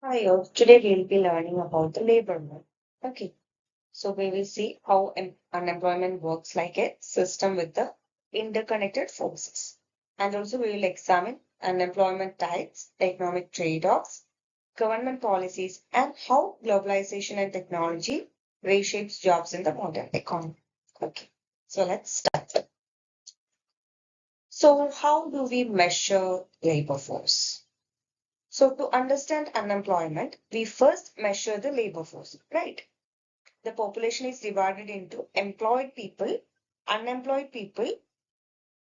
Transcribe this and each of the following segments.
Hi, today we'll be learning about the labor market. Okay, so we will see how unemployment works like a system with the interconnected forces. And also we will examine unemployment types, economic trade-offs, government policies, and how globalization and technology reshapes jobs in the modern economy. Okay, so let's start. So how do we measure labor force? So to understand unemployment, we first measure the labor force, right? The population is divided into employed people, unemployed people,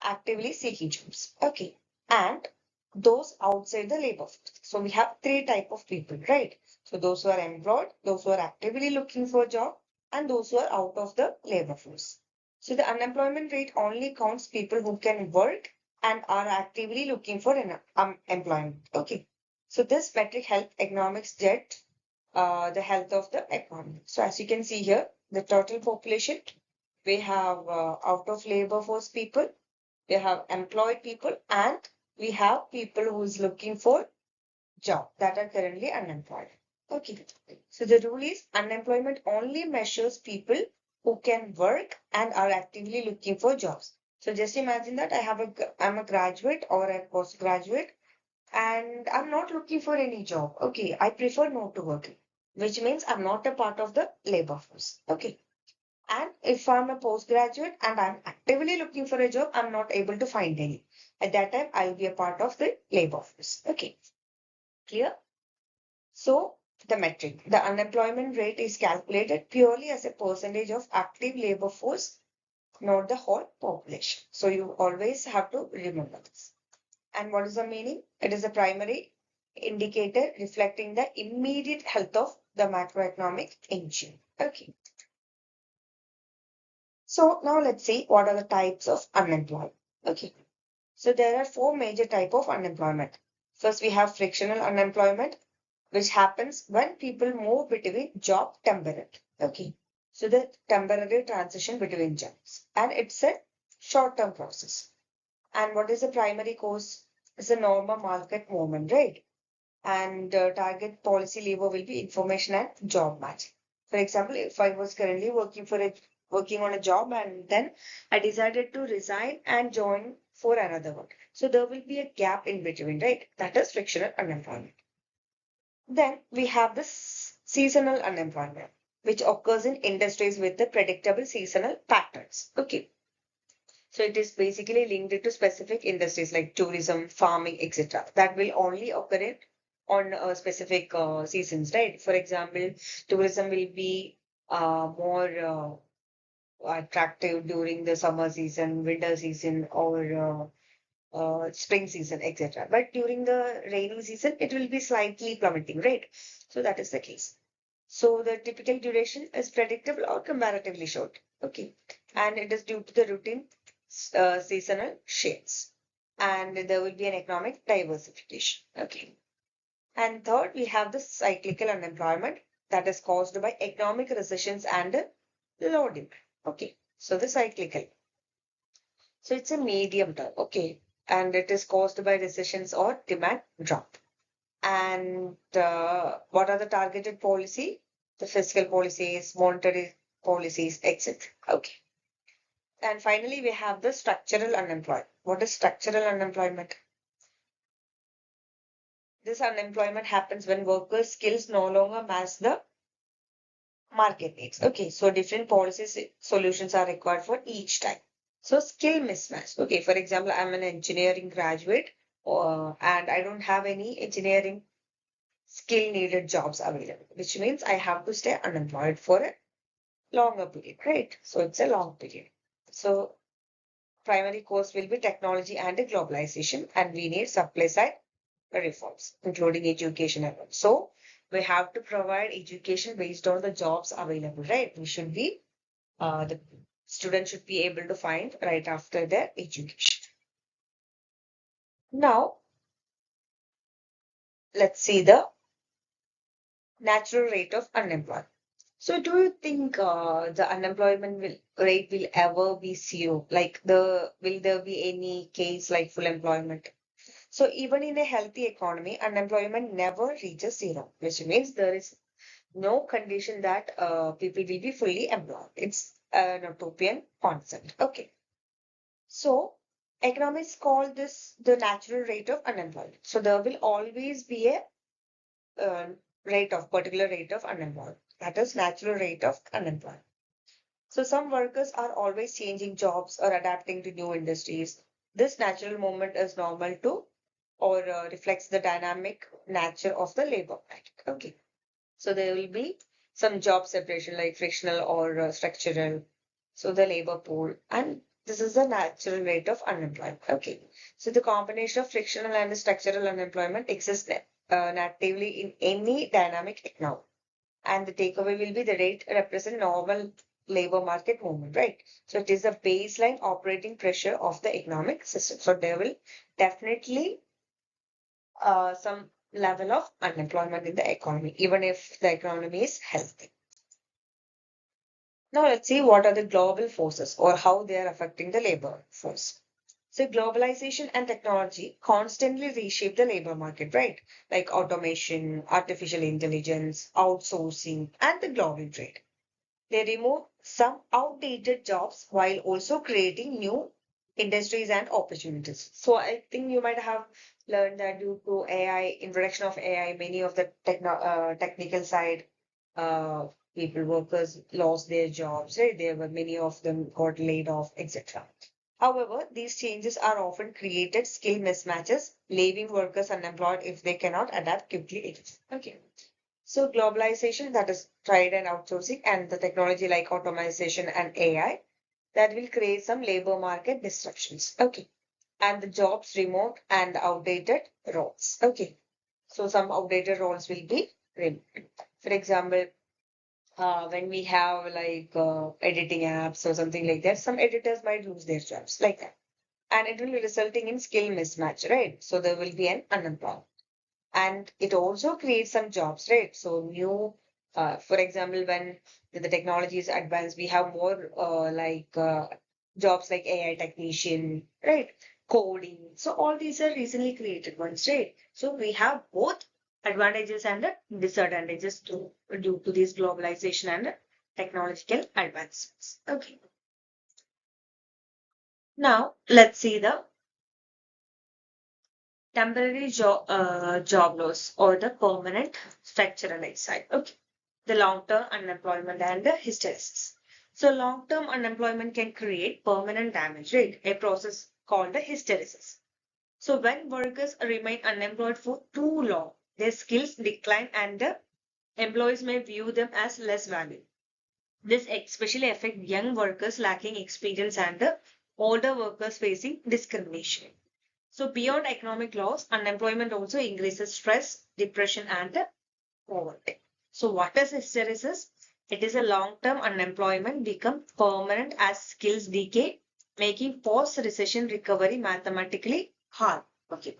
actively seeking jobs. Okay. And those outside the labor force. So we have three type of people, right? So those who are employed, those who are actively looking for a job, and those who are out of the labor force. So the unemployment rate only counts people who can work and are actively looking for an employment. Okay. So this metric helps economics judge the health of the economy. So as you can see here, the total population, we have out of labor force people, we have employed people, and we have people who is looking for job that are currently unemployed. Okay. So the rule is unemployment only measures people who can work and are actively looking for jobs. So just imagine that I'm a graduate or a postgraduate and I'm not looking for any job. Okay, I prefer not to work, which means I'm not a part of the labor force. Okay. And if I'm a postgraduate and I'm actively looking for a job, I'm not able to find any. At that time, I'll be a part of the labor force. Okay, clear? So the metric, the unemployment rate is calculated purely as a percentage of active labor force, not the whole population. So you always have to remember this. And what is the meaning? It is a primary indicator reflecting the immediate health of the macroeconomic engine. Okay. So now let's see what are the types of unemployment. Okay. So there are four major type of unemployment. First, we have frictional unemployment, which happens when people move between job temporarily. Okay. So the temporary transition between jobs. And it's a short-term process. And what is the primary cause? It's a normal market movement, right? And target policy lever will be information and job match. For example, if I was currently working on a job and then I decided to resign and join for another one. So there will be a gap in between, right? That is frictional unemployment. Then we have this seasonal unemployment, which occurs in industries with the predictable seasonal patterns. Okay. So it is basically linked to specific industries like tourism, farming, etc. That will only occur on specific seasons, right? For example, tourism will be more attractive during the summer season, winter season, or spring season, etc. But during the rainy season, it will be slightly plummeting, right? So that is the case. So the typical duration is predictable or comparatively short. Okay. And it is due to the routine seasonal shifts. And there will be an economic diversification. Okay. And third, we have the cyclical unemployment that is caused by economic recessions and low demand. Okay. So the cyclical. So it's a medium term. Okay. And it is caused by recessions or demand drop. And what are the targeted policy? The fiscal policies, monetary policies, etc. Okay. And finally, we have the structural unemployment. What is structural unemployment? This unemployment happens when workers' skills no longer match the market needs. Okay, so different policies solutions are required for each type. So skill mismatch. Okay, for example, I'm an engineering graduate and I don't have any engineering skill needed jobs available, which means I have to stay unemployed for a longer period, right? So it's a long period. So primary cause will be technology and globalization, and we need supply side reforms, including education and all. So we have to provide education based on the jobs available, right? We should be the student should be able to find right after their education. Now let's see the natural rate of unemployment. So do you think the unemployment rate will ever be zero? Like will there be any case like full employment? So even in a healthy economy, unemployment never reaches zero, which means there is no condition that people will be fully employed. It's an utopian concept. Okay. So economists call this the natural rate of unemployment. So there will always be a uh, particular rate of unemployment. That is natural rate of unemployment. So some workers are always changing jobs or adapting to new industries. This natural movement is normal too, or reflects the dynamic nature of the labor market. Okay. So there will be some job separation like frictional or structural. So the labor pool, and this is the natural rate of unemployment. Okay. So the combination of frictional and structural unemployment exists natively in any dynamic economy. And the takeaway will be the rate represent normal labor market movement, right? So it is the baseline operating pressure of the economic system. So there will definitely some level of unemployment in the economy, even if the economy is healthy. Now let's see what are the global forces or how they are affecting the labor force. So globalization and technology constantly reshape the labor market, right? Like automation, artificial intelligence, outsourcing, and the global trade. They remove some outdated jobs while also creating new industries and opportunities. So I think you might have learned that due to AI, introduction of AI, many of the technical side uh, people, workers lost their jobs, right? There were many of them got laid off, etc. However, these changes are often created skill mismatches, leaving workers unemployed if they cannot adapt quickly. Okay. So globalization, that is trade and outsourcing, and the technology like automation and AI, that will create some labor market disruptions. Okay. And the jobs remote and outdated roles. Okay. So some outdated roles will be removed. For example, when we have like editing apps or something like that, some editors might lose their jobs like that. And it will be resulting in skill mismatch, right? So there will be an unemployment, and it also creates some jobs, right? So new, for example, when the technology is advanced, we have more jobs like AI technician, right? Coding. So all these are recently created ones, right? So we have both advantages and disadvantages due to this globalization and technological advancements. Okay. Now let's see the temporary job loss or the permanent structural exile. Okay. The long-term unemployment and the hysteresis. So long-term unemployment can create permanent damage, right? A process called the hysteresis. So when workers remain unemployed for too long, their skills decline and the employees may view them as less valuable. This especially affects young workers lacking experience and the older workers facing discrimination. So beyond economic loss, unemployment also increases stress, depression, and poverty. So what is hysteresis? It is a long-term unemployment become permanent as skills decay, making post-recession recovery mathematically hard. Okay.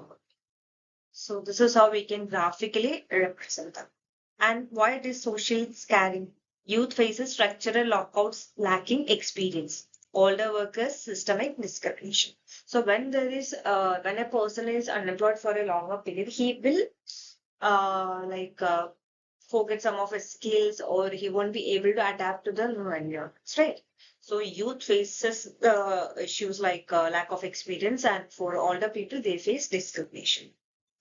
So this is how we can graphically represent them. And why it is social scaring? Youth faces structural lockouts lacking experience. Older workers systemic discrimination. So when there is when a person is unemployed for a longer period, he will forget some of his skills, or he won't be able to adapt to the new environments, right? So youth faces the issues like lack of experience, and for older people, they face discrimination.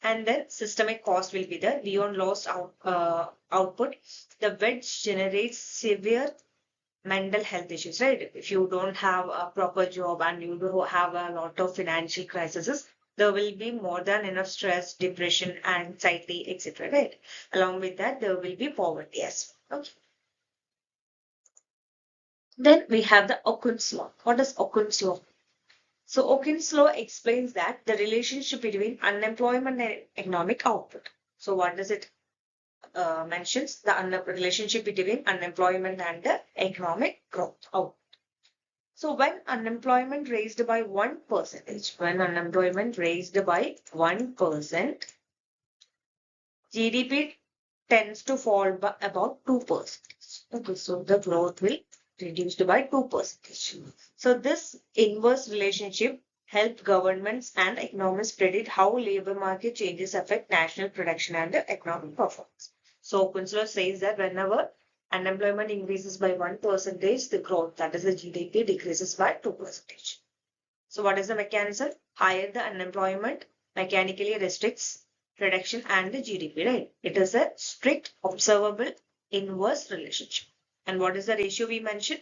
And then systemic cost will be there beyond lost output. The wedge generates severe mental health issues, right? If you don't have a proper job and you do have a lot of financial crises, there will be more than enough stress, depression, anxiety, etc. Right? Along with that, there will be poverty as well. Okay. Then we have the Okun's law. What is Okun's law? So Okun's law explains that the relationship between unemployment and economic output. So what does it mentions? The relationship between unemployment and the economic growth output. So when unemployment raised by 1%, when unemployment raised by 1%, GDP tends to fall by about 2%. Okay, so the growth will reduced by 2%. So this inverse relationship help governments and economists predict how labor market changes affect national production and economic performance. So Okun says that whenever unemployment increases by 1%, the growth, that is the GDP, decreases by 2%. So what is the mechanism? Higher the unemployment mechanically restricts production and the GDP, right? It is a strict observable inverse relationship. And what is the ratio we mentioned?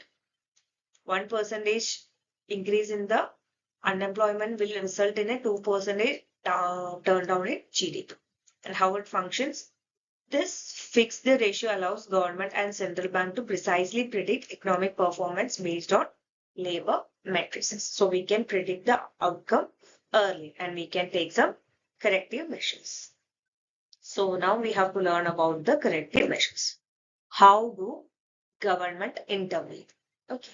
1% increase in the unemployment will result in a 2% turn down in GDP. And how it functions? This fixed the ratio allows government and central bank to precisely predict economic performance based on labor matrices. So we can predict the outcome early and we can take some corrective measures. So now we have to learn about the corrective measures. How do government intervene? Okay.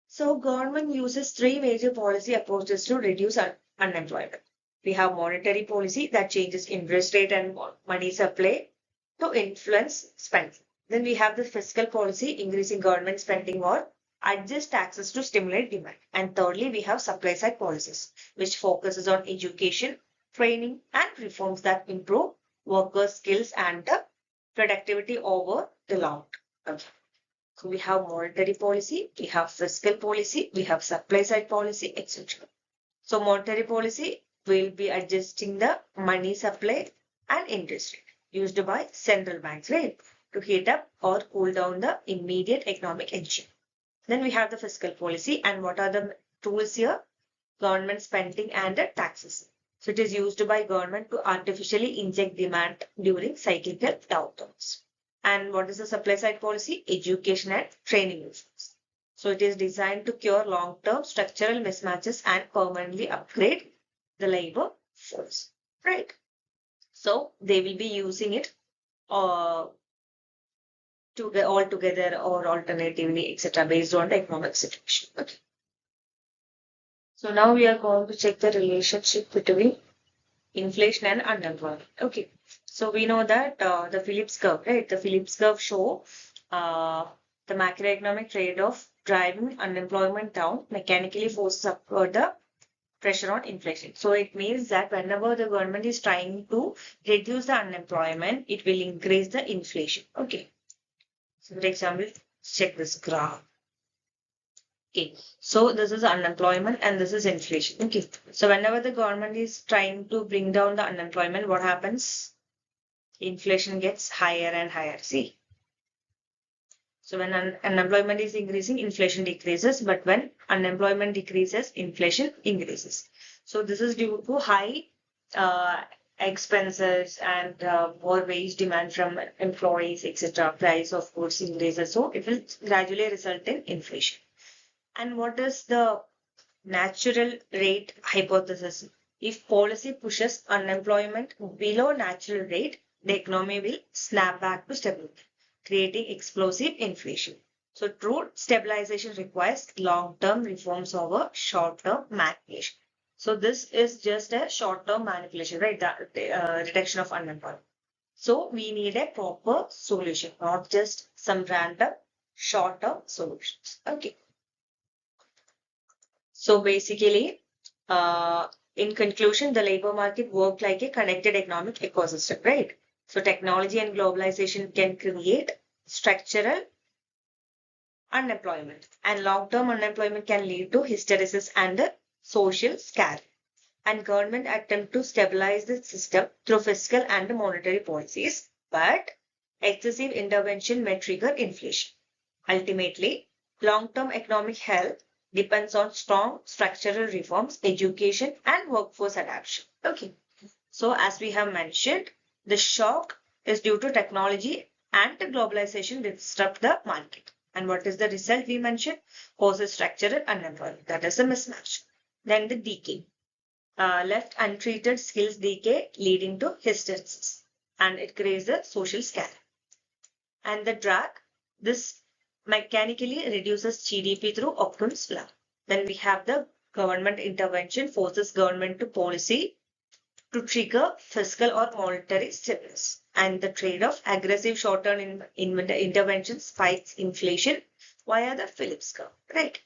So government uses three major policy approaches to reduce unemployment. We have monetary policy that changes interest rate and money supply to influence spending. Then we have the fiscal policy, increasing government spending or adjust taxes to stimulate demand. And thirdly, we have supply side policies, which focuses on education, training, and reforms that improve workers' skills and productivity over the long term. Okay. So we have monetary policy, we have fiscal policy, we have supply side policy, etc. So monetary policy will be adjusting the money supply and interest rate used by central banks, right, to heat up or cool down the immediate economic engine. Then we have the fiscal policy, and what are the tools here? Government spending and the taxes. So it is used by government to artificially inject demand during cyclical downturns. And what is the supply side policy? Education and training reforms. So it is designed to cure long-term structural mismatches and permanently upgrade the labor force, right? So they will be using it all together or alternatively, etc., based on the economic situation. Okay. So now we are going to check the relationship between inflation and unemployment. Okay. So we know that the Phillips curve, right? The Phillips curve show the macroeconomic trade of driving unemployment down mechanically forces upward the pressure on inflation. So it means that whenever the government is trying to reduce the unemployment, it will increase the inflation. Okay. So for example, check this graph. Okay, so this is unemployment and this is inflation. Okay, so whenever the government is trying to bring down the unemployment, what happens? Inflation gets higher and higher. See, so when unemployment is increasing, inflation decreases, but when unemployment decreases, inflation increases. So this is due to high expenses and more wage demand from employees, etc. Price of goods increases, so it will gradually result in inflation. And what is the natural rate hypothesis? If policy pushes unemployment below natural rate, the economy will snap back to stability, creating explosive inflation. So true stabilization requires long-term reforms over short-term manipulation. So this is just a short-term manipulation, right? The reduction of unemployment. So we need a proper solution, not just some random short-term solutions. Okay. So basically, in conclusion, the labor market worked like a connected economic ecosystem, right? So technology and globalization can create structural unemployment, and long-term unemployment can lead to hysteresis and social scare. And government attempt to stabilize the system through fiscal and monetary policies, but excessive intervention may trigger inflation. Ultimately, long-term economic health depends on strong structural reforms, education, and workforce adaptation. Okay. So as we have mentioned, the shock is due to technology and the globalization disrupt the market. And what is the result we mentioned? Causes structural unemployment. That is a mismatch. Then the decay. Left untreated skills decay leading to hysteresis. And it creates a social scare. And the drag, this mechanically reduces GDP through Okun's law. Then we have the government intervention forces government to policy to trigger fiscal or monetary stimulus. And the trade-off, aggressive short-term intervention spikes inflation via the Phillips curve, right?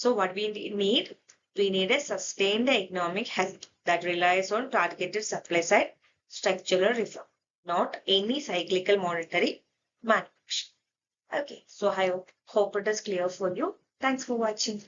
So what we need? We need a sustained economic health that relies on targeted supply side structural reform, not any cyclical monetary manipulation. Okay, so I hope it is clear for you. Thanks for watching.